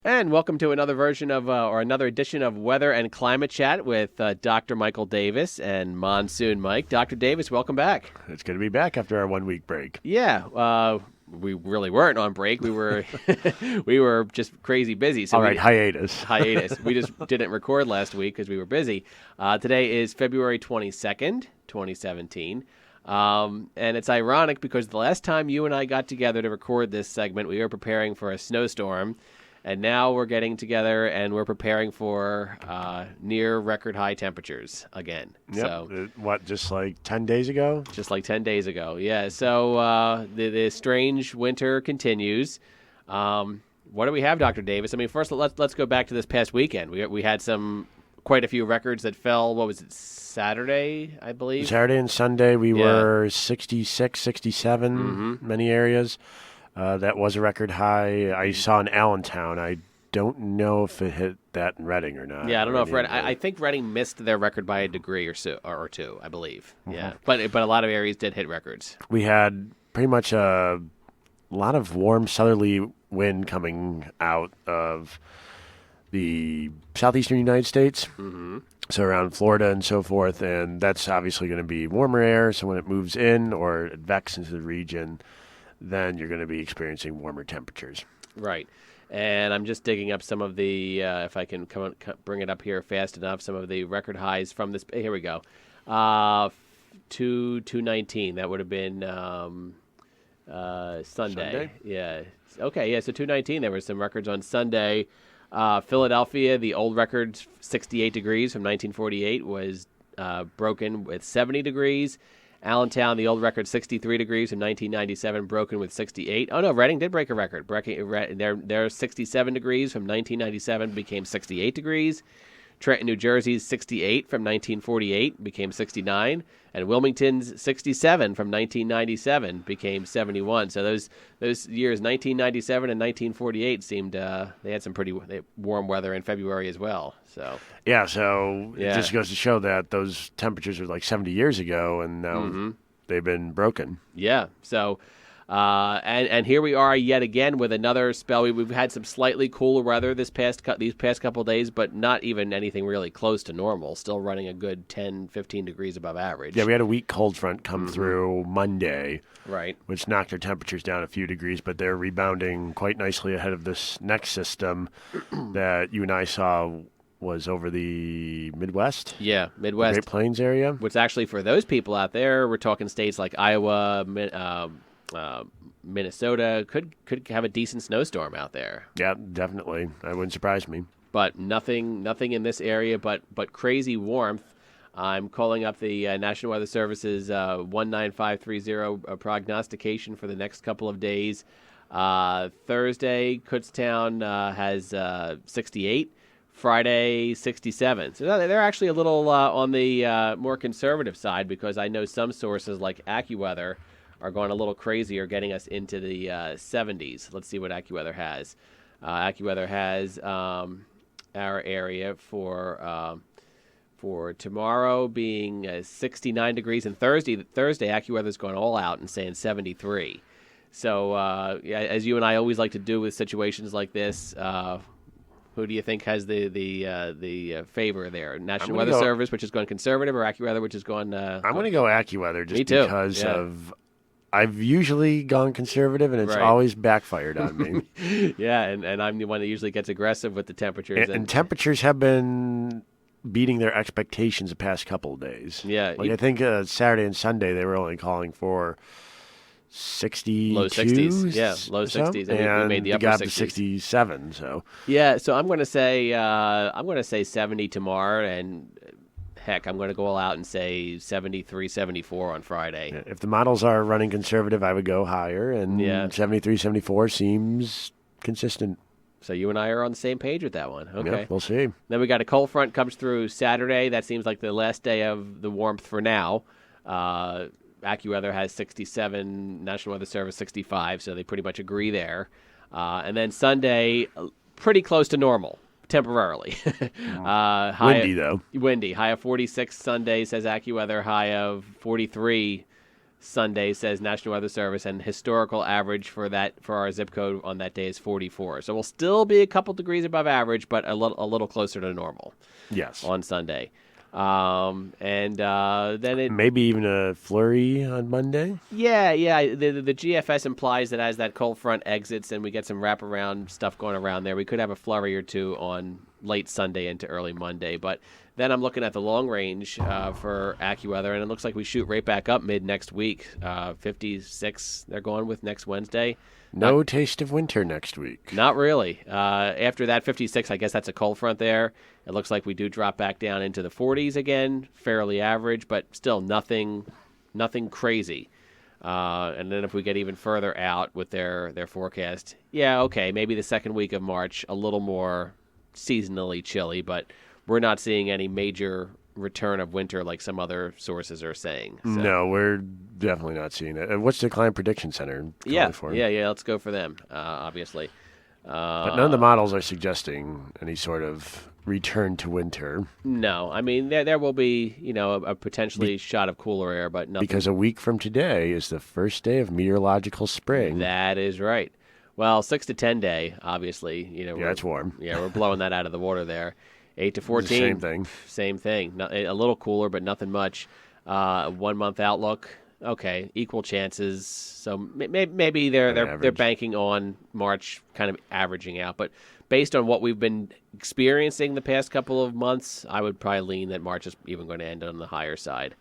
And welcome to another version of, or another edition of Weather and Climate Chat with Dr. Michael Davis and Monsoon Mike. Dr. Davis, welcome back. It's good to be back after our 1 week break. Yeah, we really weren't on break. We were we were just crazy busy. So All right, hiatus. Hiatus. We just didn't record last week because we were busy. Today is February 22nd, 2017. And it's ironic because the last time you and I got together to record this segment, we were preparing for a snowstorm. And now we're getting together and we're preparing for near record high temperatures again. Yep. So Just like 10 days ago? just like 10 days ago. Yeah. So the strange winter continues. What do we have, Dr. Davis? I mean, first let's go back to this past weekend. We had quite a few records that fell. What was it? Saturday, I believe. Saturday and Sunday we were 66, 67, many areas. That was a record high. I saw in Allentown. I don't know if it hit that in Reading or not. Yeah, I don't know if Reading. I think Reading missed their record by a degree or two, I believe. Yeah, but a lot of areas did hit records. We had pretty much a lot of warm southerly wind coming out of the southeastern United States. Mm-hmm. So around Florida and so forth, and that's obviously going to be warmer air. So when it moves in or it vexes into the region, then you're going to be experiencing warmer temperatures. Right. And I'm just digging up some of the, if I can bring it up here fast enough, some of the record highs from this. Here we go. 219. That would have been Sunday. Yeah. Okay. Yeah. So 219. There were some records on Sunday. Philadelphia, the old record, 68 degrees from 1948, was broken with 70 degrees. Allentown, the old record, 63 degrees from 1997, broken with 68. Oh, no, Reading did break a record. Their 67 degrees from 1997 became 68 degrees. Trenton, New Jersey's 68 from 1948 became 69. And Wilmington's 67 from 1997 became 71. So those years, 1997 and 1948, seemed they had some pretty warm weather in February as well. So it just goes to show that those temperatures are like 70 years ago, and now they've been broken. Yeah. So, and here we are yet again with another spell. We've had some slightly cooler weather these past couple of days, but not even anything really close to normal. Still running a good 10, 15 degrees above average. Yeah, we had a weak cold front come through Monday, right, which knocked our temperatures down a few degrees, but they're rebounding quite nicely ahead of this next system that you and I saw was over the Midwest. Yeah, Midwest. Great Plains area. Which actually, for those people out there, we're talking states like Iowa, Minnesota, could have a decent snowstorm out there. Yeah, definitely. That wouldn't surprise me. But nothing in this area but crazy warmth. I'm calling up the National Weather Service's 19530 prognostication for the next couple of days. Thursday, Kutztown has 68. Friday, 67. So they're actually a little on the more conservative side, because I know some sources like AccuWeather are going a little crazier, getting us into the 70s. Let's see what AccuWeather has. AccuWeather has our area for tomorrow being 69 degrees, and Thursday AccuWeather's going all out and saying 73. So as you and I always like to do with situations like this, who do you think has the favor there? National Weather Service, which is going conservative, or AccuWeather, which is going... I'm going to go AccuWeather just because yeah. of... I've usually gone conservative, and it's always backfired on me. Yeah, and I'm the one that usually gets aggressive with the temperatures. And temperatures have been beating their expectations the past couple of days. Yeah. I think Saturday and Sunday they were only calling for 62. Low 60s. Yeah, low 60s. And we made the upper got 60s. to 67. So yeah, so I'm going to say 70 tomorrow, and heck, I'm going to go all out and say 73, 74 on Friday. If the models are running conservative, I would go higher, and 73, 74 seems consistent. So you and I are on the same page with that one. Okay. Yeah, we'll see. Then we got a cold front comes through Saturday. That seems like the last day of the warmth for now. AccuWeather has 67, National Weather Service 65, so they pretty much agree there. And then Sunday, pretty close to normal, temporarily. Windy, though. Windy. High of 46 Sunday, says AccuWeather. High of 43 Sunday, says National Weather Service, and historical average for our zip code on that day is 44. So we'll still be a couple degrees above average, but a little closer to normal. Yes. On Sunday. Then it maybe even a flurry on Monday. Yeah. The GFS implies that as that cold front exits and we get some wraparound stuff going around there, we could have a flurry or two on late Sunday into early Monday. But then I'm looking at the long range for AccuWeather, and it looks like we shoot right back up mid next week. 56 they're going with next Wednesday. No taste of winter next week. Not really. After that 56, I guess that's a cold front there. It looks like we do drop back down into the 40s again, fairly average, but still nothing crazy. And then if we get even further out with their forecast, maybe the second week of March, a little more seasonally chilly, but we're not seeing any major return of winter like some other sources are saying. So. No, we're definitely not seeing it. And what's the Climate Prediction Center calling for? Yeah, let's go for them, obviously. But none of the models are suggesting any sort of return to winter. No, I mean, there will be, a potentially shot of cooler air, but nothing. Because a week from today is the first day of meteorological spring. That is right. Well, 6 to 10 day, obviously. It's warm. Yeah, we're blowing that out of the water there. 8 to 14. Same thing. Same thing. A little cooler, but nothing much. 1 month outlook. Okay, equal chances. So maybe they're banking on March kind of averaging out. But based on what we've been experiencing the past couple of months, I would probably lean that March is even going to end on the higher side.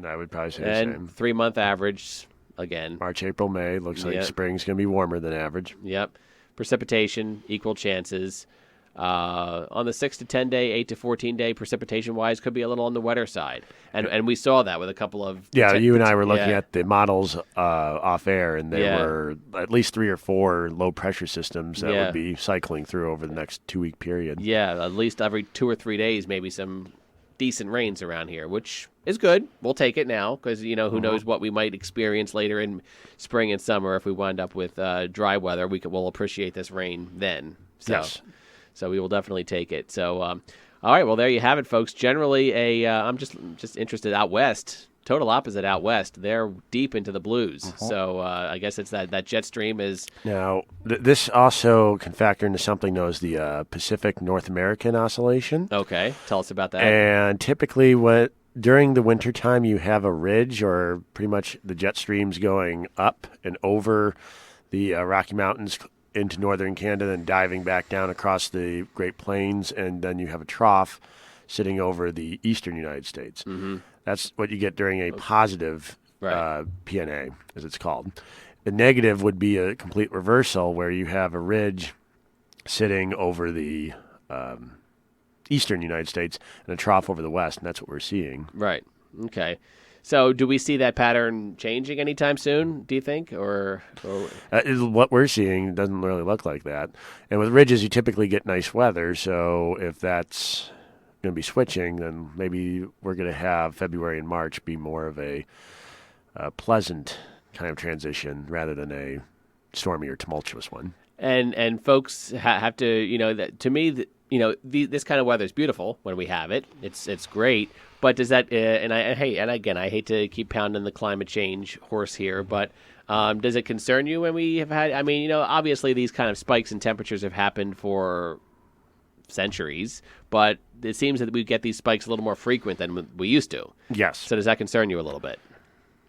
I would probably say the same. And 3 month average again. March, April, May looks like spring's going to be warmer than average. Yep. Precipitation, equal chances. On the 6 to 10 day, 8 to 14 day, precipitation wise, could be a little on the wetter side, and we saw that with a couple of you and I were looking at the models off air, and there were at least 3 or 4 low pressure systems that would be cycling through over the next 2 week period. Yeah, at least every 2 or 3 days, maybe some decent rains around here, which is good. We'll take it now because who knows what we might experience later in spring and summer if we wind up with dry weather. We'll appreciate this rain then. Yes. So we will definitely take it. So, all right, well, there you have it, folks. Generally, I'm just interested out west. Total opposite out west. They're deep into the blues. So I guess it's that jet stream is... Now, this also can factor into something known as the Pacific North American Oscillation. Okay, tell us about that. And typically during the wintertime, you have a ridge or pretty much the jet streams going up and over the Rocky Mountains into northern Canada and diving back down across the Great Plains, and then you have a trough sitting over the eastern United States. Mm-hmm. That's what you get during a positive PNA, as it's called. The negative would be a complete reversal where you have a ridge sitting over the eastern United States and a trough over the west, and that's what we're seeing. Right. Okay. So do we see that pattern changing anytime soon, do you think? Or what we're seeing doesn't really look like that. And with ridges, you typically get nice weather. So if that's going to be switching, then maybe we're going to have February and March be more of a pleasant kind of transition rather than a stormy or tumultuous one. And folks have to, that to me, this kind of weather is beautiful when we have it. It's great. But does that, and I hate to keep pounding the climate change horse here, but does it concern you when we have had, obviously these kind of spikes in temperatures have happened for centuries, but it seems that we get these spikes a little more frequent than we used to. Yes. So does that concern you a little bit?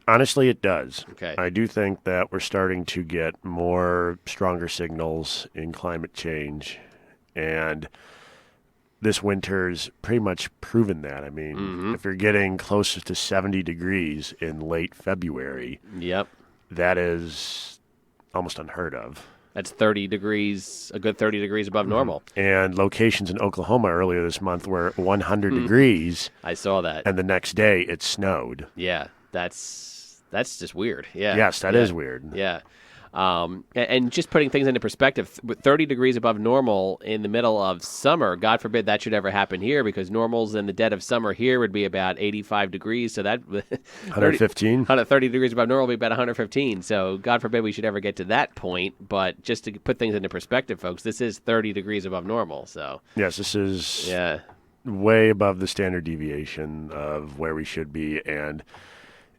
Honestly, it does. Okay. I do think that we're starting to get more stronger signals in climate change, and this winter's pretty much proven that. I mean, if you're getting closer to 70 degrees in late February, that is almost unheard of. That's 30 degrees, a good 30 degrees above normal. And locations in Oklahoma earlier this month were 100 degrees. I saw that. And the next day it snowed. Yeah, that's just weird. Yeah. Yes, that is weird. Yeah. And just putting things into perspective, with 30 degrees above normal in the middle of summer, God forbid that should ever happen here, because normals in the dead of summer here would be about 85 degrees. So that 130 degrees above normal would be about 115. So God forbid we should ever get to that point. But just to put things into perspective, folks, this is 30 degrees above normal. So yes, this is way above the standard deviation of where we should be. And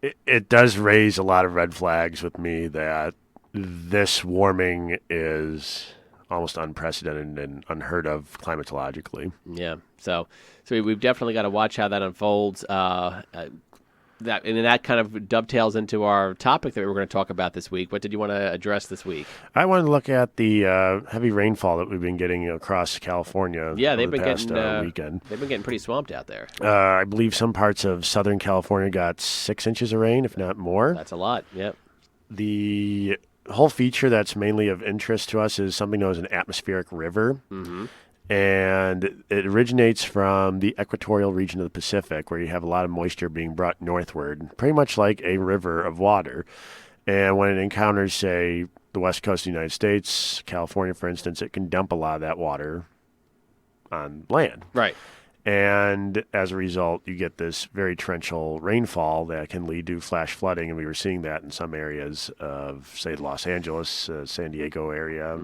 it does raise a lot of red flags with me that this warming is almost unprecedented and unheard of climatologically. Yeah. So we've definitely got to watch how that unfolds. That kind of dovetails into our topic that we were going to talk about this week. What did you want to address this week? I want to look at the heavy rainfall that we've been getting across California. Yeah, they've been getting weekend. They've been getting pretty swamped out there. I believe some parts of Southern California got 6 inches of rain, if not more. That's a lot. Yep. The whole feature that's mainly of interest to us is something known as an atmospheric river. Mm-hmm. And it originates from the equatorial region of the Pacific, where you have a lot of moisture being brought northward, pretty much like a river of water. And when it encounters, say, the west coast of the United States, California, for instance, it can dump a lot of that water on land. Right. And as a result, you get this very torrential rainfall that can lead to flash flooding. And we were seeing that in some areas of, say, Los Angeles, San Diego area,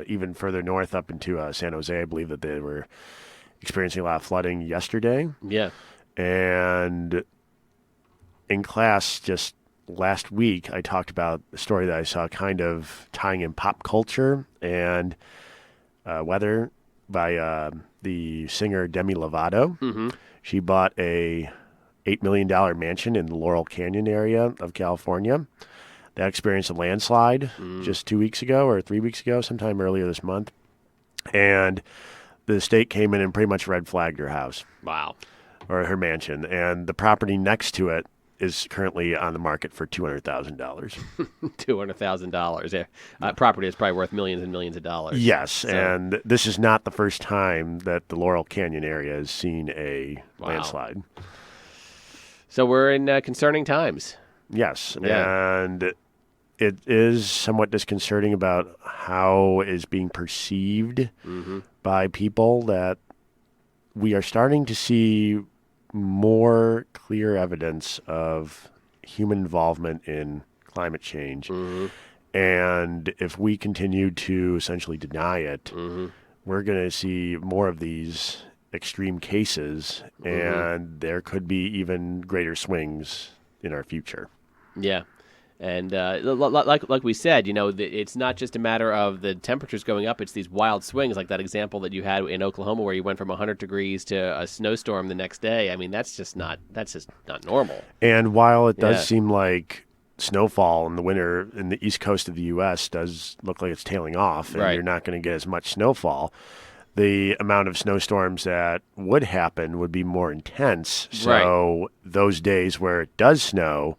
even further north up into San Jose. I believe that they were experiencing a lot of flooding yesterday. Yeah. And in class just last week, I talked about the story that I saw kind of tying in pop culture and weather by the singer Demi Lovato. Mm-hmm. She bought a $8 million mansion in the Laurel Canyon area of California. That experienced a landslide just 2 weeks ago or 3 weeks ago, sometime earlier this month. And the state came in and pretty much red flagged her house. Wow. Or her mansion. And the property next to it is currently on the market for $200,000. $200,000. Yeah. Property is probably worth millions and millions of dollars. Yes, So- and this is not the first time that the Laurel Canyon area has seen a landslide. So we're in concerning times. Yes, Yeah. and it is somewhat disconcerting about how it is being perceived by people that we are starting to see more clear evidence of human involvement in climate change. And if we continue to essentially deny it, we're going to see more of these extreme cases, and there could be even greater swings in our future. Yeah. And like we said, it's not just a matter of the temperatures going up. It's these wild swings, like that example that you had in Oklahoma, where you went from 100 degrees to a snowstorm the next day. I mean, that's just not normal. And while it does Yeah. seem like snowfall in the winter in the east coast of the U.S. does look like it's tailing off, and Right. you're not going to get as much snowfall, the amount of snowstorms that would happen would be more intense. So those days where it does snow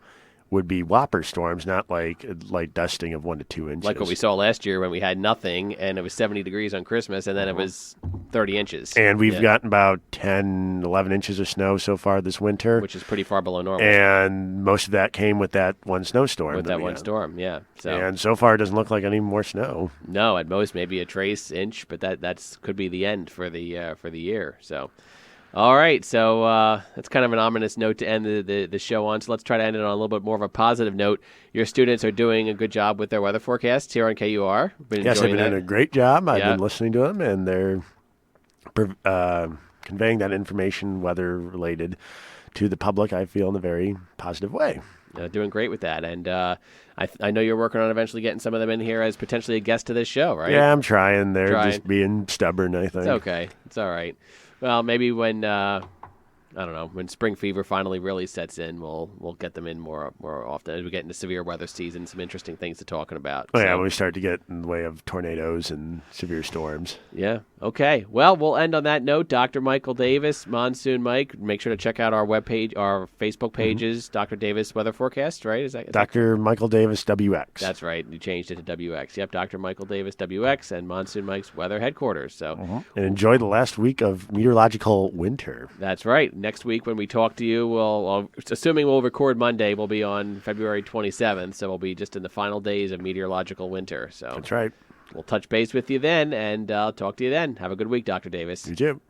would be whopper storms, not like light dusting of 1 to 2 inches. Like what we saw last year when we had nothing, and it was 70 degrees on Christmas, and then it was 30 inches. And we've Yeah. gotten about 10, 11 inches of snow so far this winter. Which is pretty far below normal. And most of that came with that one snowstorm. with that we one had. storm, yeah. So And so far, it doesn't look like any more snow. no, at most maybe a trace inch, but that's could be the end for the year. So, all right, so that's kind of an ominous note to end the show on. So let's try to end it on a little bit more of a positive note. Your students are doing a good job with their weather forecasts here on KUR. Been Yes, they've enjoying been doing that? a great job. I've Yeah. been listening to them, and they're conveying that information, weather related, to the public, I feel, in a very positive way. Doing great with that, and I know you're working on eventually getting some of them in here as potentially a guest to this show, right? Yeah, I'm trying. They're Trying. just being stubborn, I think. It's okay. It's all right. Well, maybe when I don't know, when spring fever finally really sets in, we'll get them in more often as we get into severe weather season. Some interesting things to talking about. Oh, yeah, So, when we start to get in the way of tornadoes and severe storms. yeah. Okay. Well, we'll end on that note. Dr. Michael Davis, Monsoon Mike. Make sure to check out our webpage, our Facebook pages, Dr. Davis Weather Forecast, right? Is that Dr. Michael Davis, WX. That's right. You changed it to WX. Yep, Dr. Michael Davis, WX, and Monsoon Mike's Weather Headquarters. So And enjoy the last week of meteorological winter. that's right. Next week when we talk to you, assuming we'll record Monday, we'll be on February 27th, so we'll be just in the final days of meteorological winter. So That's right. we'll touch base with you then, and I'll talk to you then. Have a good week, Dr. Davis. You too.